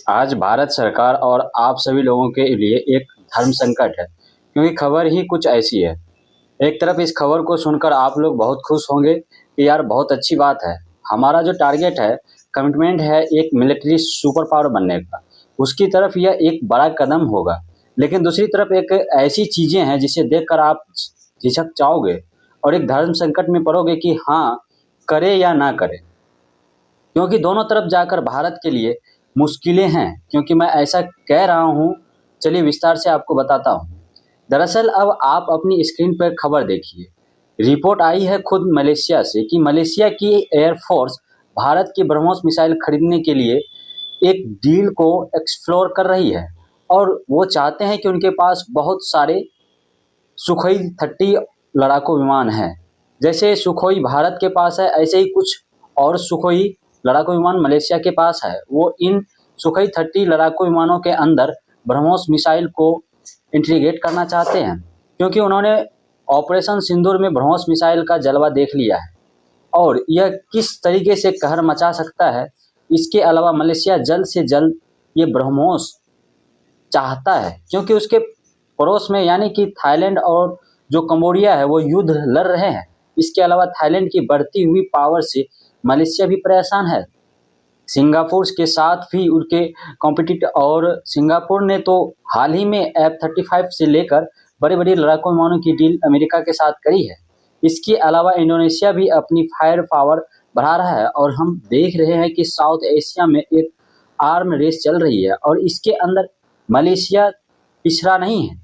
आज भारत सरकार और आप सभी लोगों के लिए एक धर्म संकट है, क्योंकि खबर ही कुछ ऐसी है। एक तरफ इस खबर को सुनकर आप लोग बहुत खुश होंगे कि यार बहुत अच्छी बात है, हमारा जो टारगेट है, कमिटमेंट है एक मिलिट्री सुपर पावर बनने का, उसकी तरफ यह एक बड़ा कदम होगा। लेकिन दूसरी तरफ एक ऐसी चीज़ें हैं जिसे देखकर आप झिझक जाओगे और एक धर्म संकट में पड़ोगे कि हाँ, करें या ना करें, क्योंकि दोनों तरफ जाकर भारत के लिए मुश्किलें हैं। क्योंकि मैं ऐसा कह रहा हूँ, चलिए विस्तार से आपको बताता हूँ। दरअसल अब आप अपनी स्क्रीन पर खबर देखिए। रिपोर्ट आई है खुद मलेशिया से कि मलेशिया की एयरफोर्स भारत की ब्रह्मोस मिसाइल खरीदने के लिए एक डील को एक्सप्लोर कर रही है, और वो चाहते हैं कि उनके पास बहुत सारे सुखोई 30 लड़ाकू विमान हैं। जैसे सुखोई भारत के पास है, ऐसे ही कुछ और सुखोई लड़ाकू विमान मलेशिया के पास है। वो इन सुखोई 30 लड़ाकू विमानों के अंदर ब्रह्मोस मिसाइल को इंटीग्रेट करना चाहते हैं, क्योंकि उन्होंने ऑपरेशन सिंदूर में ब्रह्मोस मिसाइल का जलवा देख लिया है और यह किस तरीके से कहर मचा सकता है। इसके अलावा मलेशिया जल्द से जल्द ये ब्रह्मोस चाहता है, क्योंकि उसके पड़ोस में यानी कि थाईलैंड और जो कंबोडिया है वो युद्ध लड़ रहे हैं। इसके अलावा थाईलैंड की बढ़ती हुई पावर से मलेशिया भी परेशान है। सिंगापुर के साथ भी उनके कॉम्पिटिटर, और सिंगापुर ने तो हाल ही में F-35 से लेकर बड़े बड़े लड़ाकू विमानों की डील अमेरिका के साथ करी है। इसके अलावा इंडोनेशिया भी अपनी फायर पावर बढ़ा रहा है, और हम देख रहे हैं कि साउथ एशिया में एक आर्म रेस चल रही है, और इसके अंदर मलेशिया पिछड़ा नहीं है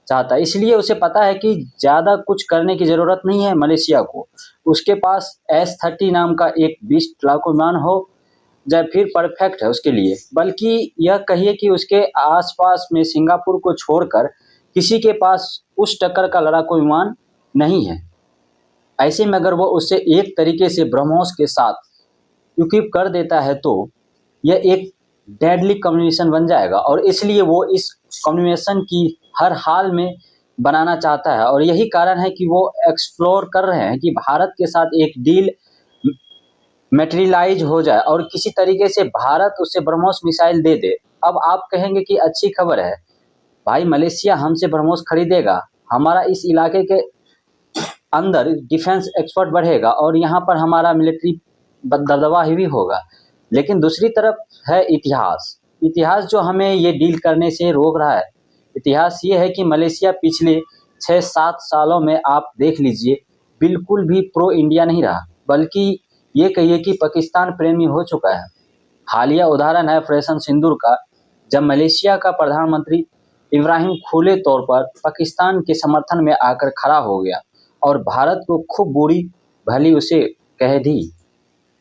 चाहता। इसलिए उसे पता है कि ज़्यादा कुछ करने की ज़रूरत नहीं है मलेशिया को। उसके पास S-30 नाम का एक 20 लड़ाकू विमान हो जाए फिर परफेक्ट है उसके लिए। बल्कि यह कहिए कि उसके आसपास में सिंगापुर को छोड़कर किसी के पास उस टक्कर का लड़ाकू विमान नहीं है। ऐसे में अगर वो उससे एक तरीके से ब्रह्मोस के साथ इक्विप कर देता है तो यह एक डेडली कम्युनिकेशन बन जाएगा, और इसलिए वो इस कम्युनिकेशन की हर हाल में बनाना चाहता है। और यही कारण है कि वो एक्सप्लोर कर रहे हैं कि भारत के साथ एक डील मटेरियलाइज हो जाए और किसी तरीके से भारत उसे ब्रह्मोस मिसाइल दे दे। अब आप कहेंगे कि अच्छी खबर है भाई, मलेशिया हमसे ब्रह्मोस खरीदेगा, हमारा इस इलाके के अंदर डिफेंस एक्सपर्ट बढ़ेगा और यहाँ पर हमारा मिलिट्री दबदबा ही भी होगा। लेकिन दूसरी तरफ है इतिहास जो हमें ये डील करने से रोक रहा है। इतिहास ये है कि मलेशिया पिछले 6-7 सालों में आप देख लीजिए बिल्कुल भी प्रो इंडिया नहीं रहा, बल्कि ये कहिए कि पाकिस्तान प्रेमी हो चुका है। हालिया उदाहरण है ऑपरेशन सिंदूर का, जब मलेशिया का प्रधानमंत्री इब्राहिम खुले तौर पर पाकिस्तान के समर्थन में आकर खड़ा हो गया और भारत को खूब बुरी भली उसे कह दी।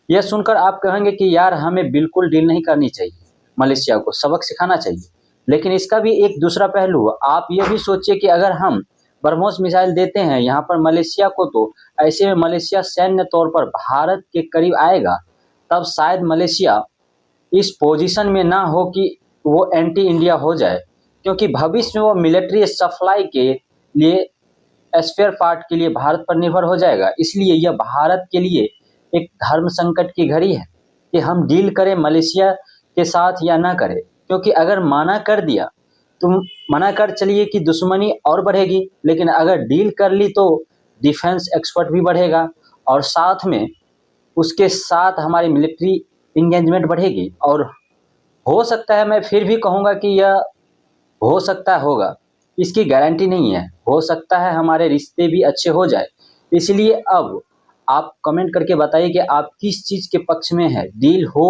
यह सुनकर आप कहेंगे कि यार हमें बिल्कुल डील नहीं करनी चाहिए, मलेशिया को सबक सिखाना चाहिए। लेकिन इसका भी एक दूसरा पहलू है। आप ये भी सोचिए कि अगर हम ब्रह्मोस मिसाइल देते हैं यहाँ पर मलेशिया को, तो ऐसे में मलेशिया सैन्य तौर पर भारत के करीब आएगा, तब शायद मलेशिया इस पोजीशन में ना हो कि वो एंटी इंडिया हो जाए, क्योंकि भविष्य में वो मिलिट्री सप्लाई के लिए स्पेयर पार्ट के लिए भारत पर निर्भर हो जाएगा। इसलिए यह भारत के लिए एक धर्म संकट की घड़ी है कि हम डील करें मलेशिया के साथ या ना करें। क्योंकि अगर मना कर दिया तो मना कर चलिए कि दुश्मनी और बढ़ेगी, लेकिन अगर डील कर ली तो डिफेंस एक्सपर्ट भी बढ़ेगा और साथ में उसके साथ हमारी मिलिट्री इंगेजमेंट बढ़ेगी। और हो सकता है, मैं फिर भी कहूँगा कि यह हो सकता होगा, इसकी गारंटी नहीं है, हो सकता है हमारे रिश्ते भी अच्छे हो जाए। इसलिए अब आप कमेंट करके बताइए कि आप किस चीज़ के पक्ष में है, डील हो